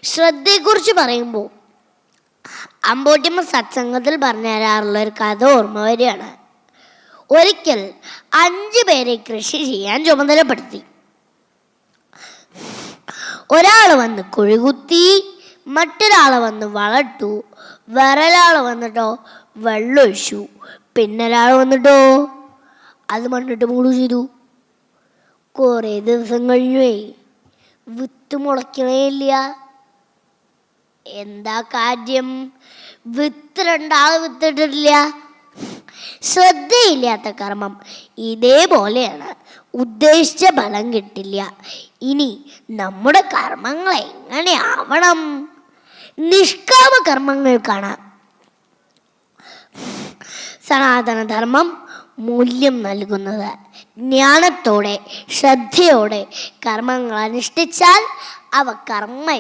ശ്രദ്ധയെക്കുറിച്ച് പറയുമ്പോൾ അമ്പോട്ടിയമ്മ സത്സംഗത്തിൽ പറഞ്ഞു തരാറുള്ള ഒരു കഥ ഓർമ്മ വരികയാണ്. ഒരിക്കൽ 5 പേരെ കൃഷി ചെയ്യാൻ ചുമതലപ്പെടുത്തി. ഒരാൾ വന്ന് കുഴികുത്തി, മറ്റൊരാൾ വന്ന് വളട്ടു, വേറൊരാൾ വന്നിട്ടോ വെള്ളമൊഴിച്ചു, പിന്നെ ഒരാൾ വന്നിട്ടോ അത് മണ്ണിട്ട് മൂട് ചെയ്തു. കുറേ ദിവസം കഴിഞ്ഞേ വിത്ത് മുളയ്ക്കണേ ഇല്ല. എന്താ കാര്യം? വിത്ത് 2 ആൾ വിത്തിട്ടില്ല. ശ്രദ്ധയില്ലാത്ത കർമ്മം ഇതേപോലെയാണ്. ഉദ്ദേശിച്ച ഫലം കിട്ടില്ല. ഇനി നമ്മുടെ കർമ്മങ്ങൾ എങ്ങനെ ആവണം? നിഷ്കാമ കർമ്മങ്ങൾക്കാണ് സനാതനധർമ്മം മൂല്യം നൽകുന്നത്. ജ്ഞാനത്തോടെ ശ്രദ്ധയോടെ കർമ്മങ്ങൾ അനുഷ്ഠിച്ചാൽ അവ കർമ്മ